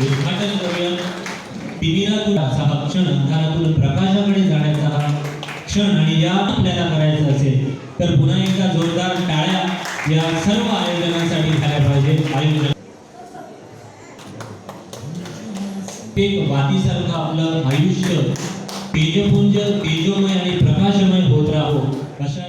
उद्घाटन करूया. दिव्यातून हा क्षण अंधारातून प्रकाशाकडे जाण्याचा हा क्षण आणि या आपल्याला करायचं असेल तर पुन्हा एकदा जोरदार टाळ्या या सर्व आयोजनासाठी झाल्या पाहिजे. आयोजन एक वातीसारखं आपलं आयुष्य तेजपुंज तेजोमय आणि प्रकाशमय होत राहो अशा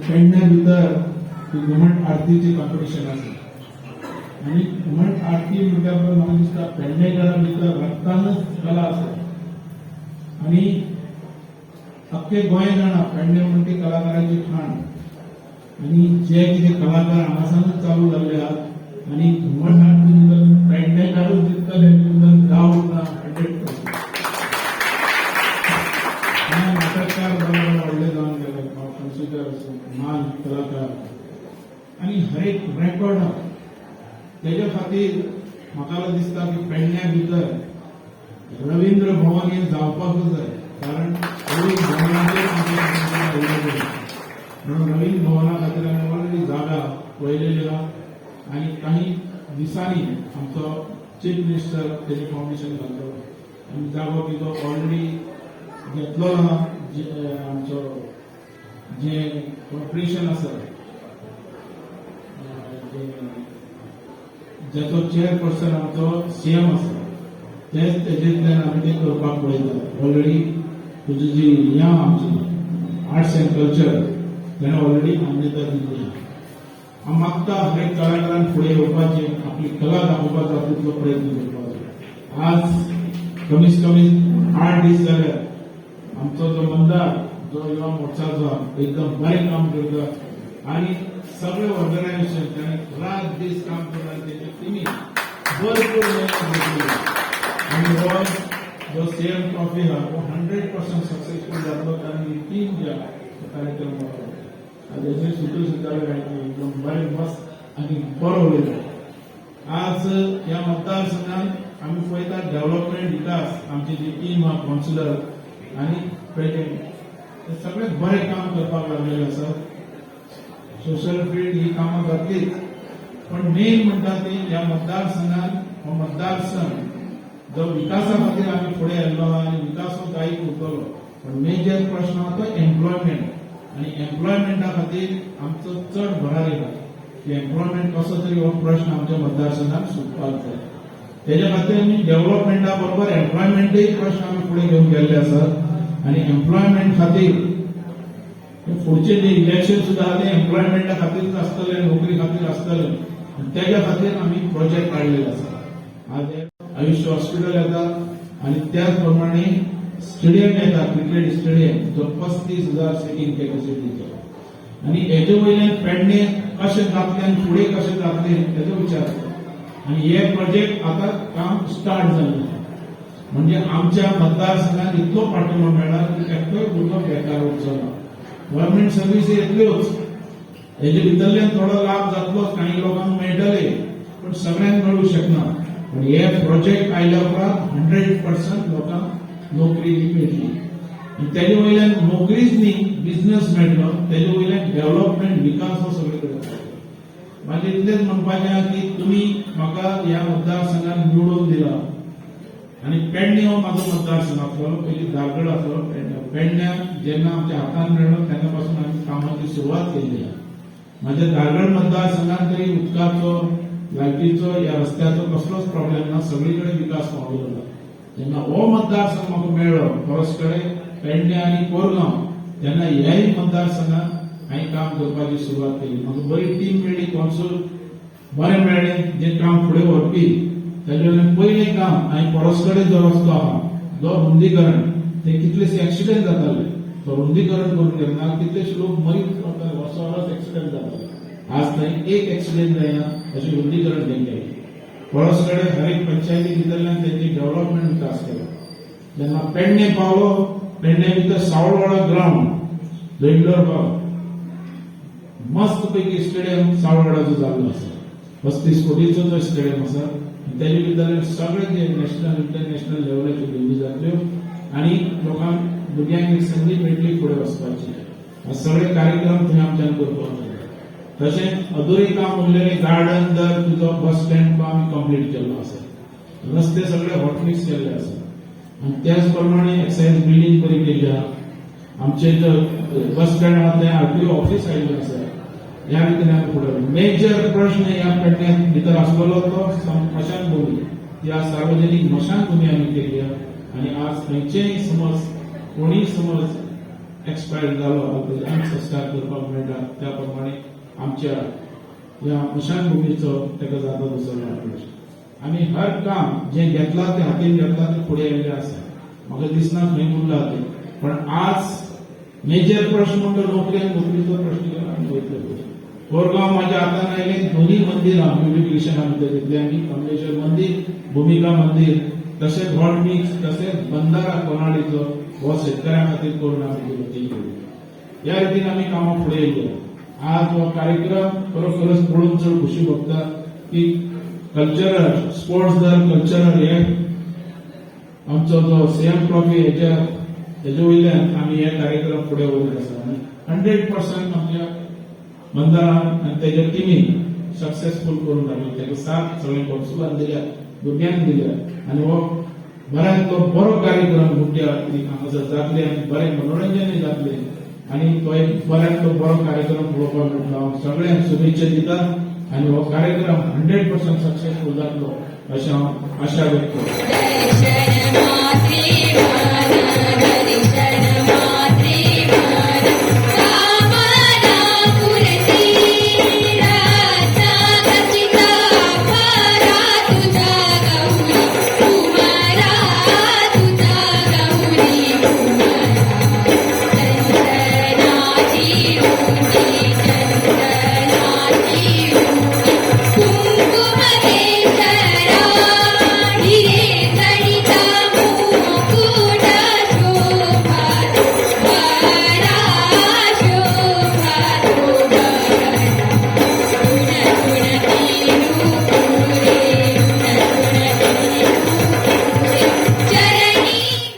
पेडण्याभितर घुमट आरतीचे कॉम्पिटिशन असेल आणि घुमट आरती म्हटल्यावर मला दिसता पेडणेकरां भितर रक्तानच कला आसा आणि अख्खे गोंय जाणा पेडणे म्हणटे कलाकाराची खाण आणि जे कितें कलाकार हांगासानच चालू जाल्ले आहात आणि घुमट आरती भितर पेडणेकारूच जिंकतले गांव उरना 100%. नाटककार व्हडले जावन गेले मान कलाकार आणि हर एक रेकॉर्ड त्याच्या खातीर म्हाका दिसता की पेडण्या भितर रवींद्र भवन हे जावपाकूच जाय कारण रवींद्र भवना खातीर आमी ऑलरेडी जागा पळयलेली आहा आणि काही दिसांनी आमचो चीफ मिनिस्टर तेजे फाउंडेशन घालतो आनी जागो तिजो ऑलरेडी घेतलो आहा आमचो जे कॉर्पोरेशन आसा जेचो चेअरपर्सन आमचो सीएम आसा तेच तेजेंतल्यान आमी ते करपाक पळयता. ऑलरेडी तुजी जी या आमची आर्ट्स एंड कल्चर तेणें ऑलरेडी मान्यता दिल्ली आहा. हांव मागता हर एक कलाकारान फुडें येवपाचें आपली कला दाखोवपाचो तितलो प्रयत्न करपाचो. आज कमीत कमी 8 दीस जाले आमचो जो मंदार जो युवा मोर्चाचो एकदम बरें काम करता आणि सगळे ऑर्गनायझेशन त्यांनी रात दीस काम करता त्याच्या टिमी भरपूर आणि हो जो सीएम ट्रॉफी हा वो 100% सक्सेसफुल जातलो कारण ही टीम ज्या कार्यक्रम त्याचे सुद्धा सुद्धा एकदम बरें मस्त आणि बरो उलयलो. आज ह्या मतदारसंघात आमी पळयता डेव्हलपमेंट विकास आमची जी टीम हा काउन्सिलर आणि प्रेसिडेंट सगळे बरे काम करपाक लागलेले आसात. सोशल फील्ड ही कामां जातलीच पण मेन म्हणटा ती ह्या मतदारसंघात हो मतदारसंघ जो विकासा खातीर आमी फुडें आयल्लो आहा आनी विकास हो काही उरतलो पण मेजर प्रश्न आहा तो एम्प्लॉयमेंट आणि एम्प्लॉयमेंटा खातीर आमचो चड भरारी आहा की एम्प्लॉयमेंट कसो तरी हो प्रश्न आमच्या मतदारसंघात सुटपाक जाय. तेज्या खातीर आमी डेव्हलपमेंटा बरोबर एम्प्लॉयमेंटूय प्रश्न आमी फुडें घेवन गेल्ले आसात आणि एम्प्लॉयमेंट खातीर फुडचे जे इलेक्शन सुद्धा ते एम्प्लॉयमेंटा खातीर आसतले नोकरी खातीर आसतले त्याच्या खातीर आमी प्रोजेक्ट काढलेले आसा. आज आयुष्य हॉस्पिटल येता आणि त्याच प्रमाणे स्टेडियम येता क्रिकेट स्टेडियम जो 35,000 सिटींग कॅपॅसिटीचो आणि हेजे वयल्यान पेडणे कशें जातले आनी फुडें कशें जातले हेजो विचार आणि हे प्रोजेक्ट आतां काम स्टार्ट जाल्लें म्हणजे आमच्या मतदारसंघात इतलो पाठिंबो मेळ्ळा की एकटोय भुरगो बेकार उरचो ना. गव्हर्नमेंट सर्व्हिसी येतल्योच हेजे भितरल्यान थोडो लाभ जातलोच काही लोकांक मेळटले पण सगळ्यांक मेळूंक शकना. पण हे प्रोजेक्ट आयल्या उपरांत 100% लोकांक नोकरी मेळटली आणि तेजे वयल्यान नोकरीच न्ही बिझनेस मेळटलो तेजे वयल्यान डेव्हलपमेंट विकास हो सगळे कडेन जातलो. म्हाजें इतलेंच म्हणपाचें आहा की तुमी म्हाका ह्या मतदारसंघात निवडून दिला आणि पेडणे हो म्हाजो मतदारसंघ आसलो पयलीं दारगड आसलो पेडण्या जेन्ना आमच्या हातान मेळ्ळो तेन्ना पासून आमी कामाची सुरवात केल्ली आहा. म्हाज्या दारगड मतदारसंघात तरी उदकाचो लायटीचो या रस्त्याचो कसलोच प्रॉब्लेम ना सगळीकडे विकास पावलेलो आसा. जेन्ना हो मतदारसंघ म्हाका मेळ्ळो परसकडे पेडणे आनी कोरगांव तेन्ना ह्याय मतदारसंघात हांवें काम करपाची सुरवात केली. म्हाका बरी टीम मेळ्ळी कौन्सिल बरें मेळ्ळें जें काम फुडें व्हरपी तेजे वयल्यान पयलें काम हांवें परसकडे जो रस्तो आहा जो रुंदीकरण ते कितलेशे एक्सिडेंट जाताले तो रुंदीकरण करून घेतना कितलेशे लोक मरीत पडटाले वर्सावरच एक्सिडेंट जाताले. आज थंय एक एक्सिडेंट जायना अशें रुंदीकरण केलें. परसकडे हर एक पंचायती भितरल्यान तेंची डेव्हलपमेंट विकास केलो. जेन्ना पेडणे पावलो पेडणे भितर सावळवाडा ग्राउंड जो इंडोर पार्क मस्त पैकी स्टेडियम सावळवाडाचो जाल्लो आसा. 35 कोटीचो जो स्टेडियम आसा तेजे भितर सगळे जे नॅशनल इंटरनॅशनल लेवलाच्यो गेमी जातल्यो आनी लोकांक भुरग्यांक एक संदी मेळटली फुडें वचपाची सगळे कार्यक्रम थंय आमच्यान करपाक तशेंच अधुरी काम उरलेलें गार्डन दर तुजो बस स्टँड आमी कंप्लीट केल्लो आसा रस्ते सगळे हॉटमिक्स केल्ले आसा आनी त्याच प्रमाणे एक्सायज बिल्डींग बरी केल्ली आहा आमचे जो बस स्टँड आहा थंय आरटीओ ऑफिस आयिल्लें आसा ह्या रितीन आमी फुडें मेजर प्रश्न ह्या पेडण्यात भितर आसलेलो तो स्मशानभूमी ह्या सार्वजनीक स्मशानभूमी आमी केल्ली आहा आनी आज खंयचेय समज कोणीय समज एक्सपायर जालो आनी संस्कार करपाक मेळटा त्या प्रमाणे आमच्या ह्या स्मशानभूमीचो ताका जाता तसो लाभ आमी हर काम जें घेतलां तें हातीन घेतलां तें फुडें येयल्लें आसा म्हाका दिसना खंय उरलां तें पण आज मेजर प्रश्न म्हणटा नोकरीचो प्रश्न आमी वयतले कोरगांव म्हाज्या हातान आयले दोन्ही मंदिरां ब्युटिफिकेशन आमी घेतली आमी कमलेश्वर मंदिर भूमिका मंदिर तशेंच हॉट मिक्स तशेंच बंदारा कोनाडीचो हो शेतकऱ्यां खातीर करून आमी केली ह्या रितीन आमी कामां फुडें येयली आज हो कार्यक्रम खरोखरच पळोवन चड खुशी भोगता की कल्चरल स्पोर्ट्स दर कल्चरल हे आमचो जो सीएम ट्रॉफी हेजे वयल्यान आमी हे कार्यक्रम फुडें व्हरत आसा आनी 100% आमच्या मंदारान आनी तेज्या टिमीन सक्सेसफूल करून दाखयली तेका साथ सगळे बक्षुलान दिल्या भुरग्यांक दिल्या आनी हो बऱ्यांतलो बरो कार्यक्रम भुरग्या हांगासर जातले आनी बरें मनोरंजनय जातलें आनी तो एक बऱ्यांतलो बरो कार्यक्रम पळोवपाक मेळटलो हांव सगळ्यांक शुभेच्छा दिता आनी हो कार्यक्रम 100% सक्सेसफूल जातलो अशें हांव आशा व्यक्त करतो